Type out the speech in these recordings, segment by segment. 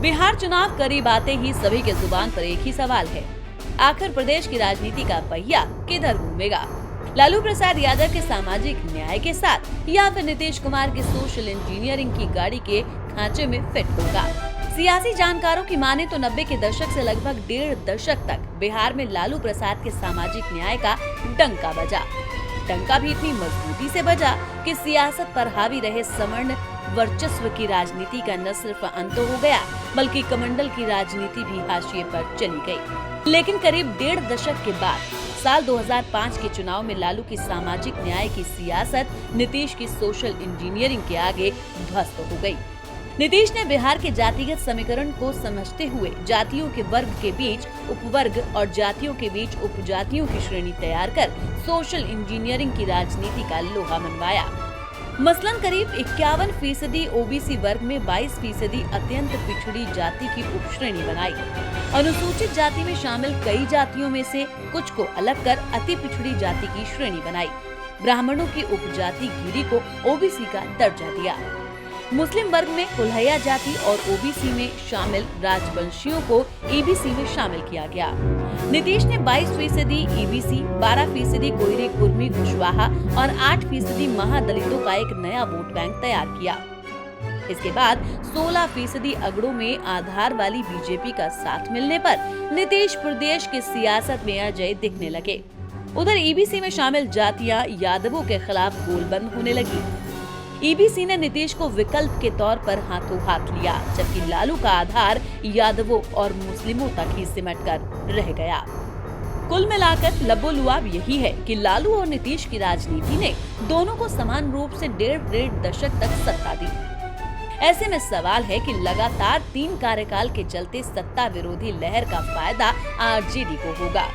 बिहार चुनाव करीब आते ही सभी के जुबान पर एक ही सवाल है, आखिर प्रदेश की राजनीति का पहिया किधर घूमेगा? लालू प्रसाद यादव के सामाजिक न्याय के साथ या फिर नीतीश कुमार की सोशल इंजीनियरिंग की गाड़ी के खांचे में फिट होगा? सियासी जानकारों की माने तो 90 के दशक से लगभग 1.5 दशक तक बिहार में लालू प्रसाद के सामाजिक न्याय का डंका बजा। डंका भी इतनी मजबूती से बजा कि सियासत पर हावी रहे सवर्ण वर्चस्व की राजनीति का न सिर्फ अंत हो गया, बल्कि कमंडल की राजनीति भी हाशिए पर चली गई। लेकिन करीब 1.5 दशक के बाद साल 2005 के चुनाव में लालू की सामाजिक न्याय की सियासत नीतीश की सोशल इंजीनियरिंग के आगे ध्वस्त हो गई। नीतीश ने बिहार के जातिगत समीकरण को समझते हुए जातियों के वर्ग के बीच उपवर्ग और जातियों के बीच उपजातियों की श्रेणी तैयार कर सोशल इंजीनियरिंग की राजनीति का लोहा मनवाया। मसलन करीब 51% ओबीसी वर्ग में 22% अत्यंत पिछड़ी जाति की उपश्रेणी बनाई। अनुसूचित जाति में शामिल कई जातियों में से कुछ को अलग कर अति पिछड़ी जाति की श्रेणी बनाई। ब्राह्मणों की उपजाति गिरी को ओबीसी का दर्जा दिया। मुस्लिम वर्ग में कुल्हैया जाति और ओबीसी में शामिल राजवंशियों को ईबीसी में शामिल किया गया। नीतीश ने 22% ईबीसी, 12% कोयरे कुर्मी कुशवाहा और 8% महादलितों का एक नया वोट बैंक तैयार किया। इसके बाद 16% अगड़ों में आधार वाली बीजेपी का साथ मिलने पर नीतीश प्रदेश की सियासत में अजय दिखने लगे। उधर ईबीसी में शामिल जातियां यादवों के खिलाफ गोलबंद होने लगी। ईबीसी ने नीतीश को विकल्प के तौर पर हाथों हाथ लिया, जबकि लालू का आधार यादवों और मुस्लिमों तक ही सिमट कर रह गया। कुल मिलाकर लबोलुआब यही है कि लालू और नीतीश की राजनीति ने दोनों को समान रूप से 1.5 दशक तक सत्ता दी। ऐसे में सवाल है कि लगातार 3 कार्यकाल के चलते सत्ता विरोधी लहर का फायदा आरजेडी को होगा।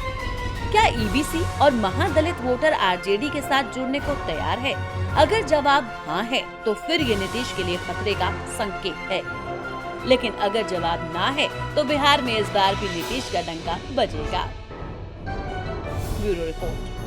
क्या ईबीसी और महादलित वोटर आरजेडी के साथ जुड़ने को तैयार है? अगर जवाब हाँ है, तो फिर ये नीतीश के लिए खतरे का संकेत है। लेकिन अगर जवाब ना है, तो बिहार में इस बार भी नीतीश का डंका बजेगा। Bureau report.